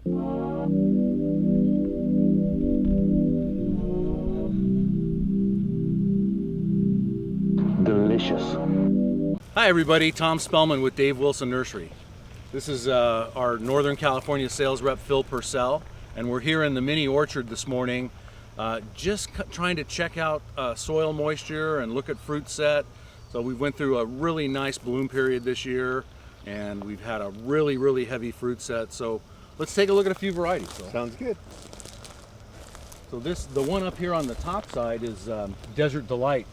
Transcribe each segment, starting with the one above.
Delicious. Hi everybody, Tom Spellman with Dave Wilson Nursery. This is our Northern California sales rep Phil Purcell, and we're here in the mini orchard this morning just trying to check out soil moisture and look at fruit set. So we went through a really nice bloom period this year, and we've had a really heavy fruit set. So let's take a look at a few varieties. Phil. Sounds good. So the one up here on the top side is Desert Delight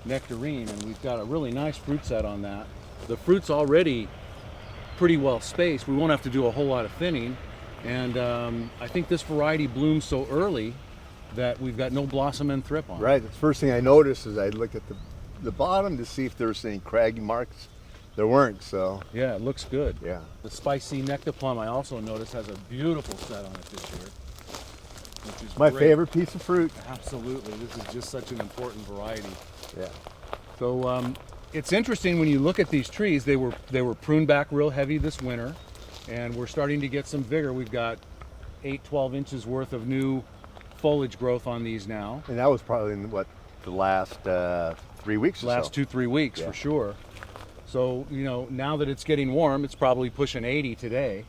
Nectarine, and we've got a really nice fruit set on that. The fruit's already pretty well spaced. We won't have to do a whole lot of thinning, and I think this variety blooms so early that we've got no blossom and thrip on. Right. The first thing I noticed is I looked at the bottom to see if there was any craggy marks. There weren't, so. Yeah, it looks good. Yeah. The Spicy Nectar Plum I also noticed has a beautiful set on it this year, which is My great. favorite piece of fruit. Absolutely. This is just such an important variety. Yeah. So it's interesting when you look at these trees. They were pruned back real heavy this winter, and we're starting to get some vigor. We've got 8-12 inches worth of new foliage growth on these now. And that was probably in what, the last 3 weeks or so. Last 2-3 weeks, Yeah. for sure. So now that it's getting warm, it's probably pushing 80 today,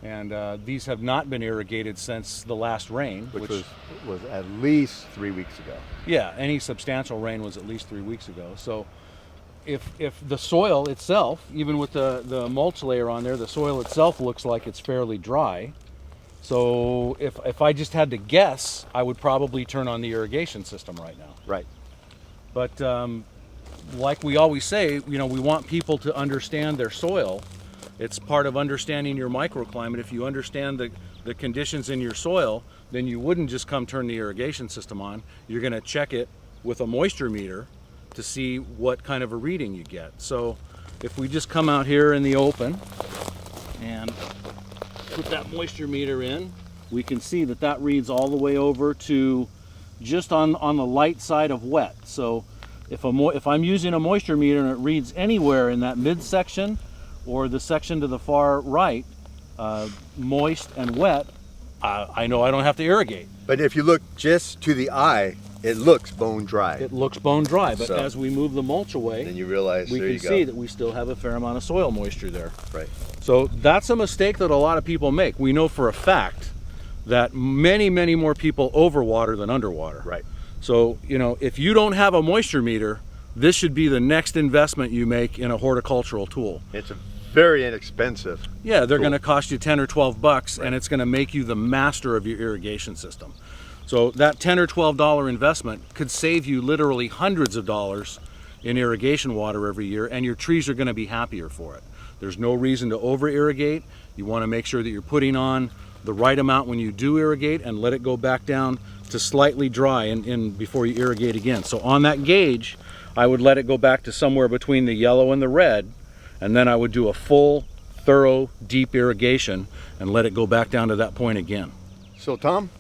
and these have not been irrigated since the last rain, which was at least 3 weeks ago. Yeah, any substantial rain was at least 3 weeks ago. So if the soil itself, even with the mulch layer on there, the soil itself looks like it's fairly dry. So if I just had to guess, I would probably turn on the irrigation system right now. Right. But like we always say, we want people to understand their soil. It's part of understanding your microclimate. If you understand the conditions in your soil, then you wouldn't just come turn the irrigation system on. You're going to check it with a moisture meter to see what kind of a reading you get. So if we just come out here in the open and put that moisture meter in, we can see that reads all the way over to just on the light side of wet. So if I'm using a moisture meter and it reads anywhere in that midsection or the section to the far right, moist and wet, I know I don't have to irrigate. But if you look just to the eye, it looks bone dry. It looks bone dry, but So, as we move the mulch away, then you realize we there can you go. see that we still have a fair amount of soil moisture there. Right. So that's a mistake that a lot of people make. We know for a fact that many more people overwater than underwater. Right. So, if you don't have a moisture meter, this should be the next investment you make in a horticultural tool. It's very inexpensive. Yeah, they're Cool. going to cost you 10 or 12 bucks, Right. and it's going to make you the master of your irrigation system. So that $10 or $12 investment could save you literally hundreds of dollars in irrigation water every year, and your trees are going to be happier for it. There's no reason to over irrigate. You want to make sure that you're putting on the right amount when you do irrigate and let it go back down to slightly dry in before you irrigate again. So on that gauge, I would let it go back to somewhere between the yellow and the red, and then I would do a full, thorough, deep irrigation and let it go back down to that point again. So Tom,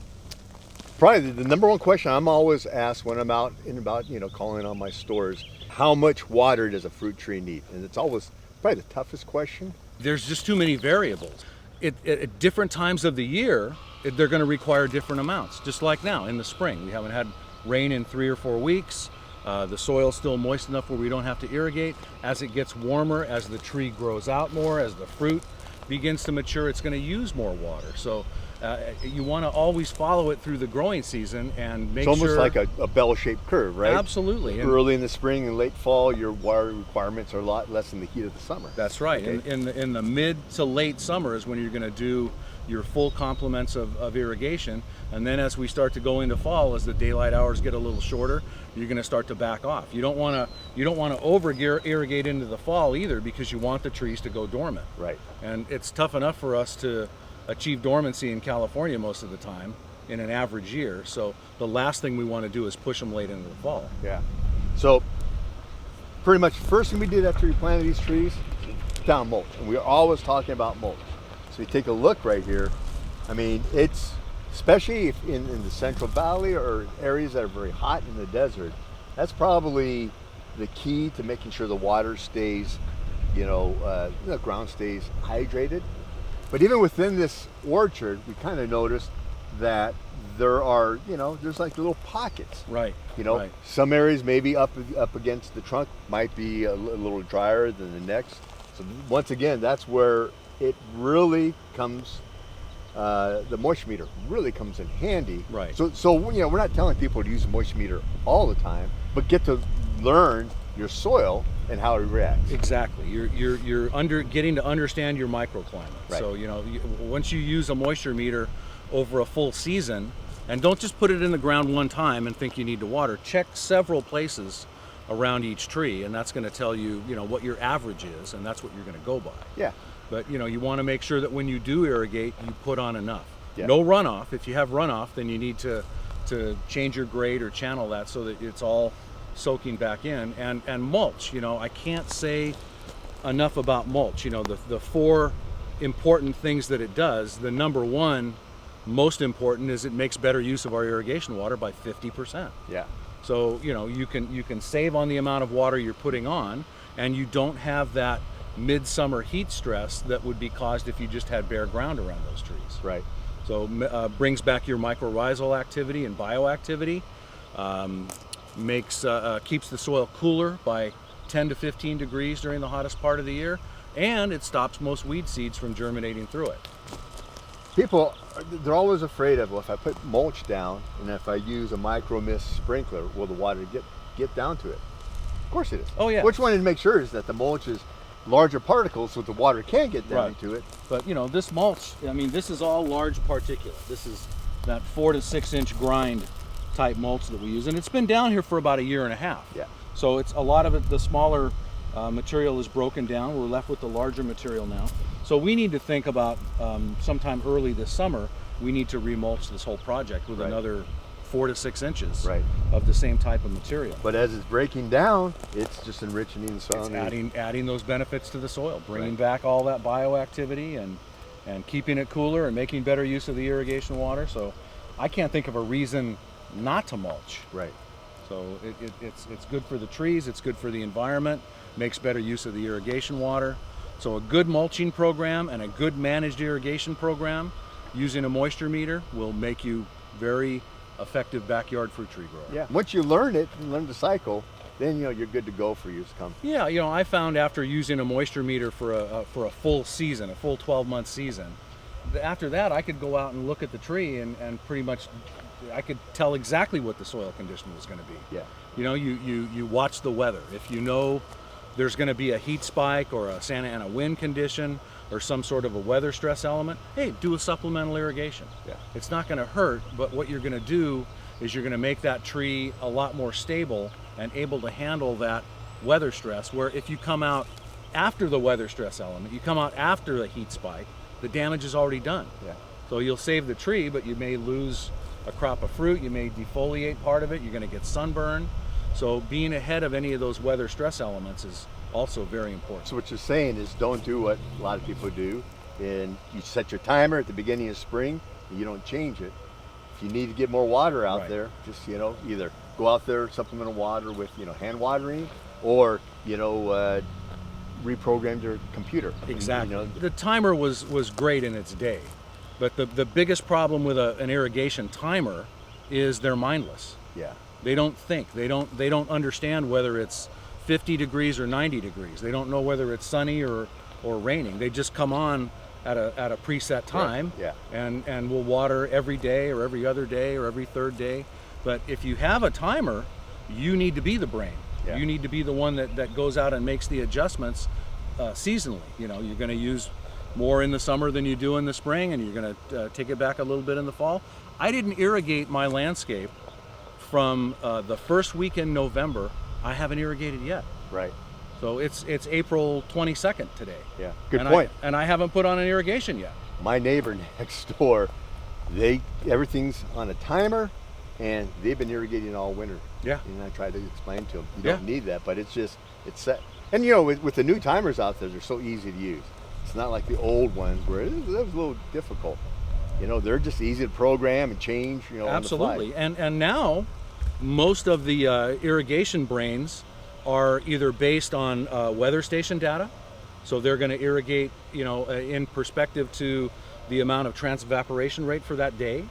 probably the number one question I'm always asked when I'm out and about, calling on my stores, how much water does a fruit tree need? And it's always probably the toughest question. There's just too many variables. At different times of the year, they're going to require different amounts. Just like now in the spring, we haven't had rain in 3 or 4 weeks. The soil's still moist enough where we don't have to irrigate. As it gets warmer, as the tree grows out more, as the fruit begins to mature, it's going to use more water. So you want to always follow it through the growing season and make sure. It's almost like a bell-shaped curve, right? Absolutely. Early in the spring and late fall, your water requirements are a lot less than the heat of the summer. That's right. Okay. In the mid to late summer is when you're going to do your full complements of irrigation, and then as we start to go into fall, as the daylight hours get a little shorter, you're going to start to back off. You don't want to over irrigate into the fall either, because you want the trees to go dormant. Right. And it's tough enough for us to achieve dormancy in California most of the time in an average year. So the last thing we want to do is push them late into the fall. Yeah. So pretty much the first thing we did after we planted these trees, down mulch. And we're always talking about mulch. So you take a look right here. I mean, it's, especially if in the Central Valley or areas that are very hot in the desert, that's probably the key to making sure the water stays, the ground stays hydrated. But even within this orchard, we kind of noticed that there are, there's like little pockets. Right. Right. Some areas maybe up against the trunk might be a little drier than the next. So once again, that's where it really comes. The moisture meter really comes in handy. Right. So we're not telling people to use a moisture meter all the time, but get to learn your soil and how it reacts. Exactly. You're getting to understand your microclimate. Right. So once you use a moisture meter over a full season, and don't just put it in the ground one time and think you need to water. Check several places around each tree, and that's going to tell you what your average is, and that's what you're going to go by. Yeah. But you want to make sure that when you do irrigate, you put on enough. Yeah. No runoff. If you have runoff, then you need to change your grade or channel that so that it's all soaking back in. And mulch, I can't say enough about mulch. The four important things that it does. The number one most important is it makes better use of our irrigation water by 50%. Yeah. So you can save on the amount of water you're putting on, and you don't have that midsummer heat stress that would be caused if you just had bare ground around those trees. Right. So brings back your mycorrhizal activity and bioactivity, keeps the soil cooler by 10 to 15 degrees during the hottest part of the year, and it stops most weed seeds from germinating through it. People, they're always afraid of, well, if I put mulch down and if I use a micro mist sprinkler, will the water get down to it? Of course it is. Oh yeah. Which one to make sure is that the mulch is larger particles so the water can get down Right. to it. But this mulch, this is all large particulate. This is that 4 to 6 inch grind type mulch that we use, and it's been down here for about a year and a half. Yeah. So it's a lot of it. The smaller material is broken down. We're left with the larger material now. So we need to think about sometime early this summer. We need to remulch this whole project with Right. another 4 to 6 inches Right. of the same type of material. But as it's breaking down, it's just enriching the soil. It's adding those benefits to the soil, bringing Right. back all that bioactivity and keeping it cooler and making better use of the irrigation water. So I can't think of a reason not to mulch. Right. So it's good for the trees, it's good for the environment, makes better use of the irrigation water. So a good mulching program and a good managed irrigation program using a moisture meter will make you very effective backyard fruit tree grower. Yeah. Once you learn it and learn the cycle, then you're good to go for years to come. Yeah, I found after using a moisture meter for a full season, a full 12-month season, after that I could go out and look at the tree and pretty much I could tell exactly what the soil condition was going to be. Yeah. You watch the weather. If you know there's going to be a heat spike or a Santa Ana wind condition or some sort of a weather stress element, hey, do a supplemental irrigation. Yeah. It's not going to hurt, but what you're going to do is you're going to make that tree a lot more stable and able to handle that weather stress, where if you come out after the weather stress element, you come out after the heat spike, the damage is already done. Yeah. So you'll save the tree, but you may lose a crop of fruit, you may defoliate part of it, you're going to get sunburn. So being ahead of any of those weather stress elements is also very important. So what you're saying is don't do what a lot of people do, and you set your timer at the beginning of spring and you don't change it. If you need to get more water out Right. there, just either go out there, supplemental water with hand watering, or reprogram your computer. Exactly. The timer was great in its day, but the biggest problem with an irrigation timer is they're mindless. Yeah. They don't think. They don't understand whether it's 50 degrees or 90 degrees. They don't know whether it's sunny or raining. They just come on at a preset time. Yeah. And will water every day or every other day or every third day. But if you have a timer, you need to be the brain. Yeah. You need to be the one that goes out and makes the adjustments seasonally. You're going to use more in the summer than you do in the spring, and you're going to take it back a little bit in the fall. I didn't irrigate my landscape from the first week in November. I haven't irrigated yet. Right. So it's April 22nd today. Yeah. Good and point. I haven't put on an irrigation yet. My neighbor next door, everything's on a timer, and they've been irrigating all winter. Yeah. And I tried to explain to them, you Yeah. don't need that, but it's set. And with the new timers out there, they're so easy to use. It's not like the old ones where it was a little difficult. They're just easy to program and change. Absolutely. On the fly. And now most of the irrigation brains are either based on weather station data So they're going to irrigate, in perspective to the amount of transevaporation rate for that day.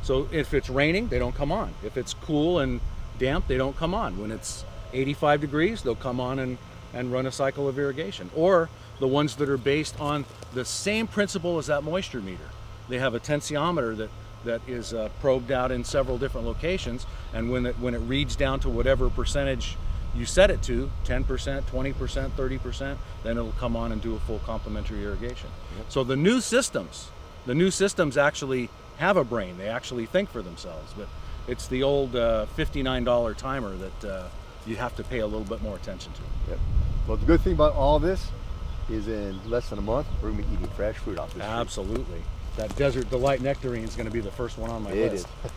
So if it's raining, they don't come on. If it's cool and damp, they don't come on. When it's 85 degrees, they'll come on and run a cycle of irrigation. Or the ones that are based on the same principle as that moisture meter. They have a tensiometer that is probed out in several different locations, and when it reads down to whatever percentage you set it to, 10%, 20%, 30%, then it'll come on and do a full complementary irrigation. Yep. So the new systems actually have a brain. They actually think for themselves, but it's the old $59 timer that you have to pay a little bit more attention to. Yep. Well, the good thing about all this is in less than a month, we're going to be eating fresh fruit off this tree. Absolutely. That Desert Delight nectarine is going to be the first one on my It list. is.